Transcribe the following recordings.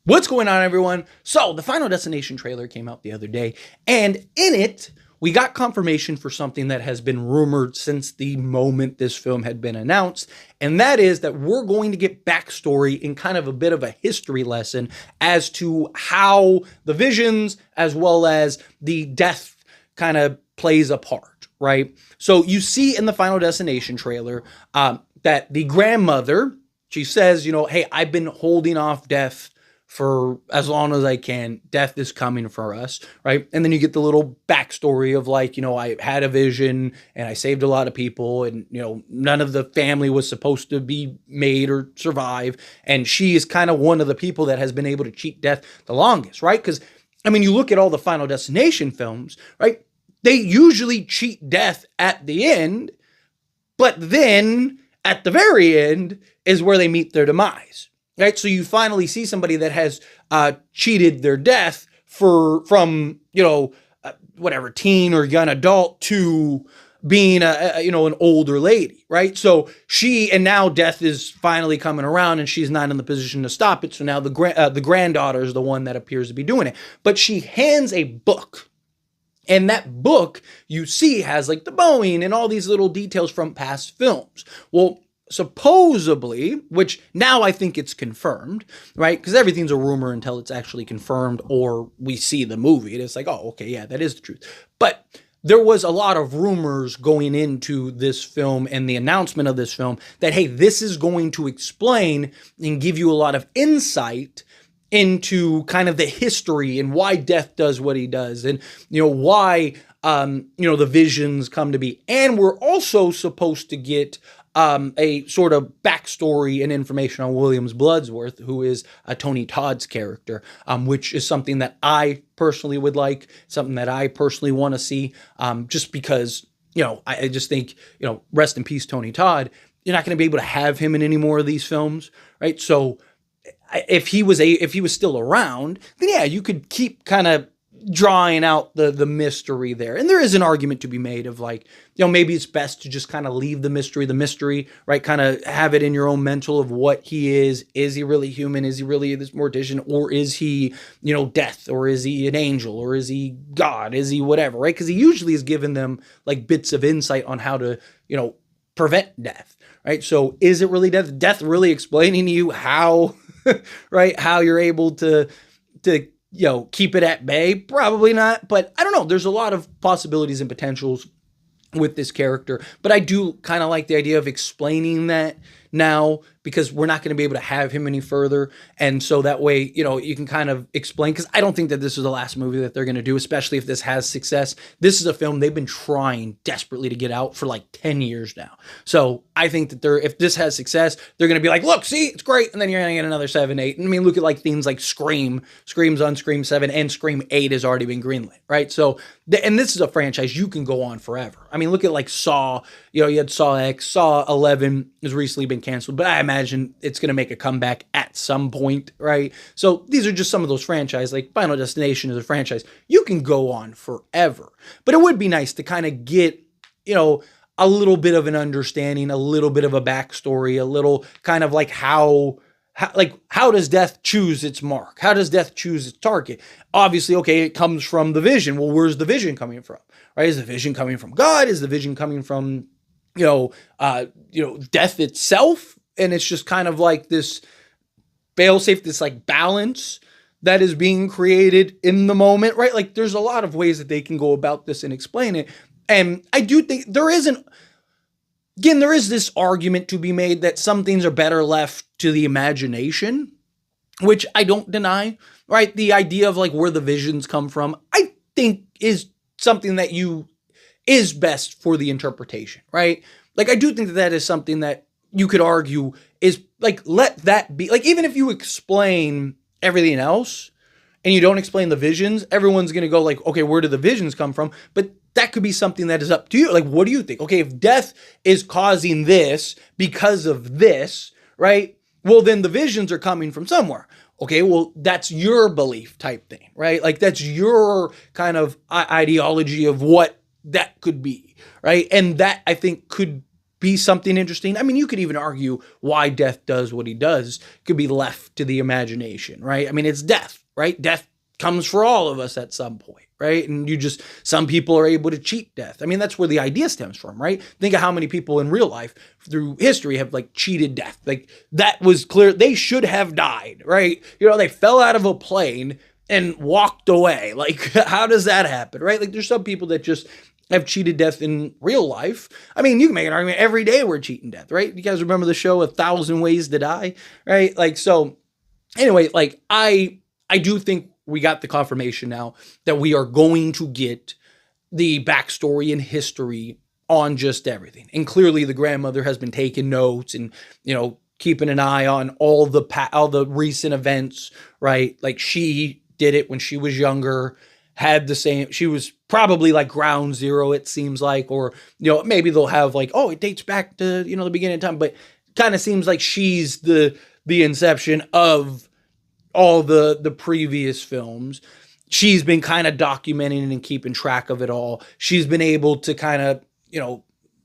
What's going on, everyone? So the Final Destination trailer came out the other day, and in it, we got confirmation for something that has been rumored since the moment this film had been announced, and that is that we're going to get backstory and kind of a bit of a history lesson as to how the visions as well as the death kind of plays a part, right? So you see in the Final Destination trailer that the grandmother, she says, hey, I've been holding off death for as long as I can. Death is coming for us, right? And then you get the little backstory of I had a vision and I saved a lot of people, and none of the family was supposed to be made or survive. And she is kind of one of the people that has been able to cheat death the longest, right? Because you look at all the Final Destination films, right? They usually cheat death at the end, but then at the very end is where they meet their demise. Right, so you finally see somebody that has cheated their death from whatever teen or young adult to being an older lady, right? So now death is finally coming around, and she's not in the position to stop it. So now the granddaughter is the one that appears to be doing it, but she hands a book. And that book, you see, has the Boeing and all these little details from past films. Well, supposedly, which now I think it's confirmed, right? Because everything's a rumor until it's actually confirmed or we see the movie. And it's oh, okay, yeah, that is the truth. But there was a lot of rumors going into this film and the announcement of this film that, hey, this is going to explain and give you a lot of insight into kind of the history and why death does what he does, and why the visions come to be. And we're also supposed to get a sort of backstory and information on Williams Bloodsworth, who is Tony Todd's character, which is something that I personally would like, something that I personally want to see, just because, I just think, rest in peace, Tony Todd. You're not going to be able to have him in any more of these films, right? So if he was still around, then yeah, you could keep kind of drawing out the mystery there. And there is an argument to be made of maybe it's best to just kind of leave the mystery, right? Kind of have it in your own mental of what he is. Is he really human? Is he really this mortician? Or is he, death? Or is he an angel? Or is he God? Is he whatever, right? Because he usually is giving them bits of insight on how to, prevent death, right? So is it really death? Death really explaining to you how, right? How you're able to keep it at bay? Probably not, but I don't know. There's a lot of possibilities and potentials with this character, but I do kind of like the idea of explaining that now, because we're not going to be able to have him any further. And so that way, you can kind of explain, because I don't think that this is the last movie that they're going to do, especially if this has success. This is a film they've been trying desperately to get out for 10 years now. So I think that if this has success, they're going to be look, see, it's great. And then you're going to get another 7, 8. And look at things like Scream's on Scream 7, and Scream 8 has already been greenlit, right? So, and this is a franchise you can go on forever. Look at Saw, you had Saw X, Saw 11 has recently been canceled, but I imagine it's going to make a comeback at some point, right? So these are just some of those franchises. Final Destination is a franchise you can go on forever. But it would be nice to kind of get, a little bit of an understanding, a little bit of a backstory, a little kind of how does death choose its mark? How does death choose its target? Obviously, okay, it comes from the vision. Well, where's the vision coming from? Right? Is the vision coming from God? Is the vision coming from, death itself? And it's just kind of this fail-safe, this balance that is being created in the moment, right? There's a lot of ways that they can go about this and explain it. And I do think there is this argument to be made that some things are better left to the imagination, which I don't deny, right? The idea of where the visions come from, I think is something that is best for the interpretation, right? I do think that is something that you could argue is let that be, even if you explain everything else and you don't explain the visions, everyone's going to go okay, where do the visions come from? But that could be something that is up to you. What do you think? Okay, if death is causing this because of this, right? Well, then the visions are coming from somewhere. Okay, well, that's your belief type thing, right? That's your kind of ideology of what that could be, right? And that, I think, could be something interesting. I mean, you could even argue why death does what he does could be left to the imagination, right? I mean, it's death, right? Death comes for all of us at some point, right? And some people are able to cheat death. I mean, that's where the idea stems from, right? Think of how many people in real life through history have like cheated death. Like that was clear. They should have died, right? They fell out of a plane and walked away. Like, how does that happen, right? Like there's some people that just have cheated death in real life. I mean, you can make an argument every day we're cheating death, right? You guys remember the show 1,000 Ways to Die, right? Like, so anyway, like I do think we got the confirmation now that we are going to get the backstory and history on just everything. And clearly the grandmother has been taking notes and, keeping an eye on all the recent events, right? Like she did it when she was younger, had the same, she was probably like ground zero, it seems like, or, maybe they'll have like, oh, it dates back to, the beginning of time, but kind of seems like she's the inception of all the previous films. She's been kind of documenting and keeping track of it all. She's been able to kind of,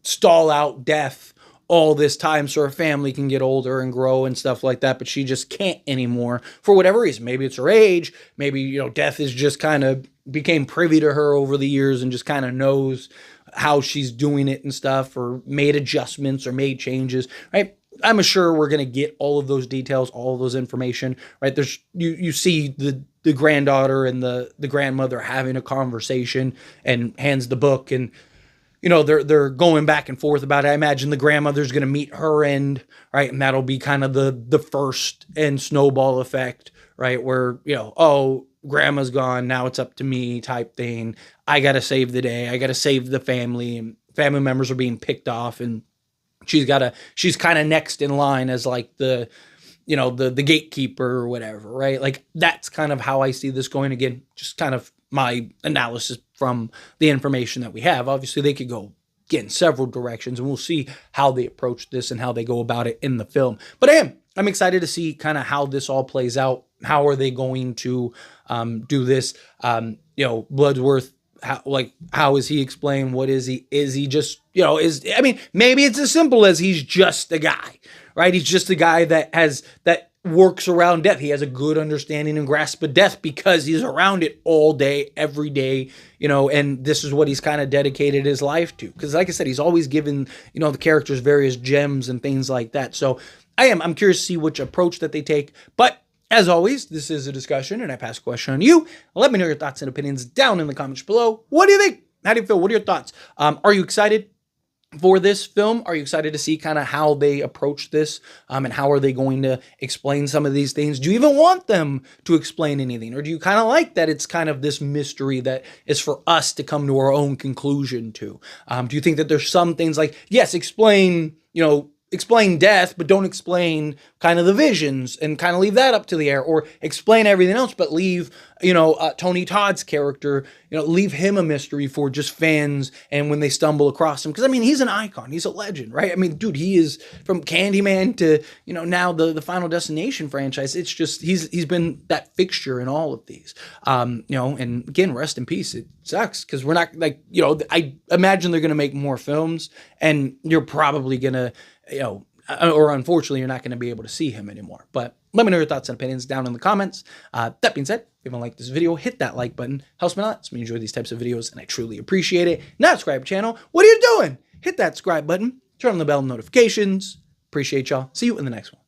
stall out death all this time so her family can get older and grow and stuff like that, but she just can't anymore for whatever reason. Maybe it's her age. Maybe, death is just kind of became privy to her over the years and just kind of knows how she's doing it and stuff, or made adjustments or made changes, right? I'm sure we're going to get all of those details, all of those information, right? There's you see the granddaughter and the grandmother having a conversation and hands the book, and they're going back and forth about it. I imagine the grandmother's going to meet her end, right? And that'll be kind of the first and snowball effect, right? Where, oh, grandma's gone, now it's up to me type thing. I got to save the day. I got to save the family, and family members are being picked off, and she's kind of next in line as like the gatekeeper or whatever, right? Like that's kind of how I see this going. Again, just kind of my analysis from the information that we have. Obviously they could go in several directions, and we'll see how they approach this and how they go about it in the film. But I'm excited to see kind of how this all plays out. How are they going to do this? Bloodsworth, how is he explained? What is he? Is he just, maybe it's as simple as he's just a guy, right? He's just a guy that works around death. He has a good understanding and grasp of death because he's around it all day, every day, and this is what he's kind of dedicated his life to. Because like I said, he's always given, the characters various gems and things like that. So I'm curious to see which approach that they take. But as always, this is a discussion, and I pass a question on you. Let me know your thoughts and opinions down in the comments below. What do you think? How do you feel? What are your thoughts? Are you excited for this film? Are you excited to see kind of how they approach this, and how are they going to explain some of these things? Do you even want them to explain anything? Or do you kind of like that it's kind of this mystery that is for us to come to our own conclusion to? Do you think that there's some things like, yes, explain death, but don't explain kind of the visions and kind of leave that up to the air, or explain everything else, but leave, Tony Todd's character, leave him a mystery for just fans and when they stumble across him. Because, he's an icon. He's a legend, right? Dude, he is from Candyman to, now the Final Destination franchise. It's just, he's been that fixture in all of these, and again, rest in peace. It sucks because we're not I imagine they're going to make more films, and you're probably going to, or unfortunately, you're not going to be able to see him anymore. But let me know your thoughts and opinions down in the comments. That being said, if you haven't liked this video, hit that like button. Helps me a lot. It's me enjoy these types of videos, and I truly appreciate it. Not subscribe channel. What are you doing? Hit that subscribe button. Turn on the bell notifications. Appreciate y'all. See you in the next one.